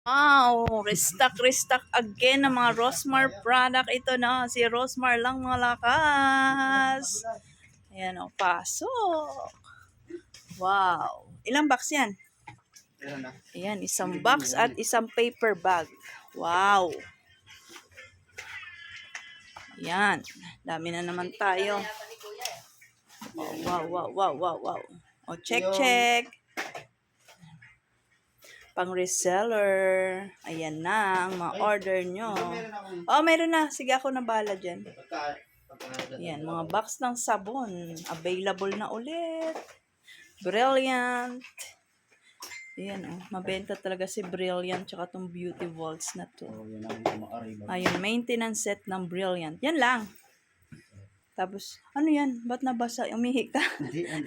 Wow, restock again ng mga Rosmar product. Ito na, si Rosmar lang mga lakas. Ayan o, pasok. Wow. Ilang box yan? Ayan, isang box at isang paper bag. Wow. Ayan, dami na naman tayo. Oh, wow. O, check. Pang reseller. Ayan na ang mga order nyo. Oh, meron na. Sige, ako na bahala dyan. Ayan, mga box ng sabon. Available na ulit. Brilliant. Ayan, oh. Mabenta talaga si Brilliant tsaka tong Beauty Vaults na to. Ayan, maintenance set ng Brilliant. Yan lang. Tapos, ano yan? Ba't nabasa? Umihi ka? Hindi yan.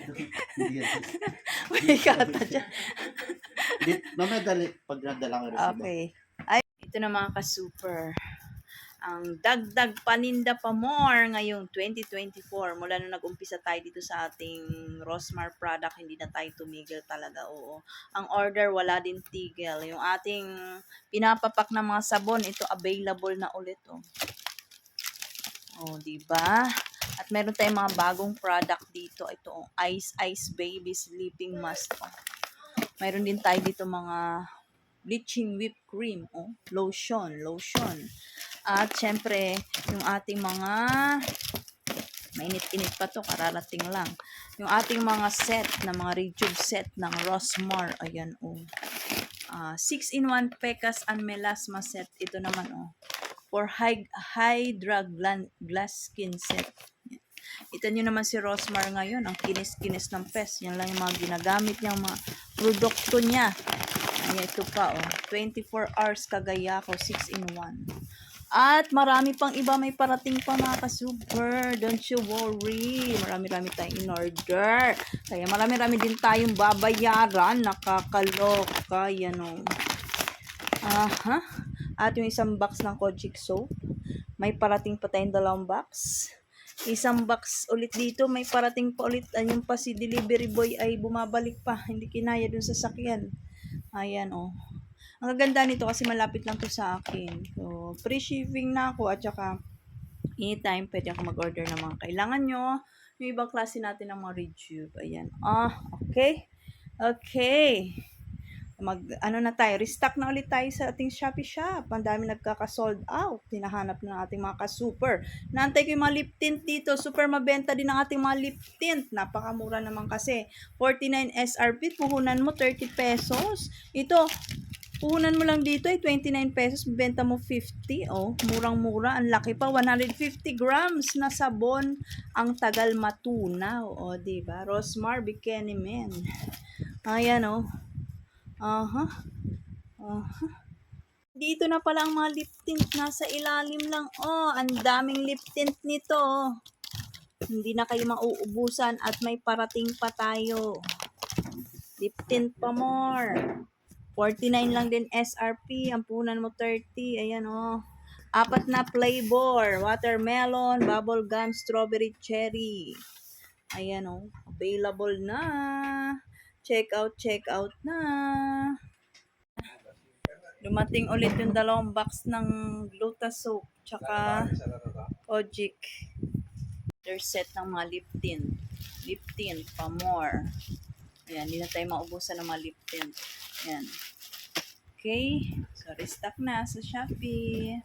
Umihi ka ata dyan. Mamaya pag nadala ko resibo. Okay. Ay, ito na mga ka-super. Ang dagdag paninda pa more ngayong 2024. Mula nung nag-umpisa tayo dito sa ating Rosmar product, hindi na tayo tumigil talaga. Oo. Ang order, wala din tigil. Yung ating pinapapak na mga sabon, ito available na ulit. Oh, diba? At meron tayong mga bagong product dito. Ito, oh, Ice Baby Sleeping Mask. Oh. Mayroon din tayo dito mga bleaching whipped cream, oh, lotion. At syempre, yung ating mga mainit-init pa to, kararating lang. Yung ating mga set na mga retube set ng Rosmar, ayan oh. 6-in-1 Pecas and Melasma set. Ito naman oh. For Hydra Glass Skin set. Ito nyo naman si Rosmar ngayon, ang kinis-kinis ng pes. Yan lang yung mga ginagamit niya, mga produkto niya. Ayan, ito pa, oh. 24 hours kagaya ko, 6-in-1. At marami pang iba, may parating pa mga ka-super. Don't you worry. Marami tayong in-order. Kaya marami din tayong babayaran. Nakakaloka. Yan, oh. Aha. At yung isang box ng Kojic soap. May parating pa tayong 2 box. Isang box ulit dito, may parating pa ulit. Ayun pa si delivery boy ay bumabalik pa. Hindi kinaya dun sa sakyan. Ayan, oh. Ang gaganda nito kasi malapit lang to sa akin. So, free shipping na ako at saka anytime pwede ako mag-order ng mga kailangan nyo. Yung ibang klase natin ng mga retube. Ayan. Okay. Ano na tayo, restock na ulit tayo sa ating Shopee shop. Ang dami nagkaka-sold out. Tinahanap na ating mga ka-super. Naantay ko yung mga lip tint dito. Super mabenta din ang ating mga lip tint. Napakamura naman kasi. 49 SRP, puhunan mo 30 pesos. Ito, puhunan mo lang dito ay 29 pesos. Benta mo 50. Oh, murang-mura. Ang laki pa. 150 grams na sabon. Ang tagal matunaw. O, diba? Rosmar Bikini Men. Ayan, oh. Dito na pala ang mga lip tint. Nasa ilalim lang. Oh, ang daming lip tint nito. Hindi na kayo mauubusan at may parating pa tayo. Lip tint pa more. 49 lang din SRP. Ang punan mo 30. Ayan oh. 4 na flavor. Watermelon, bubblegum, strawberry, cherry. Ayan oh. Available na. Check out na. Dumating ulit yung 2 box ng Gluta soap tsaka Kojic. Their set ng mga lip tint pa more. Ayan, hindi na tayo maubusan ng mga lip tint. Ayan. Okay, so restock na sa Shopee.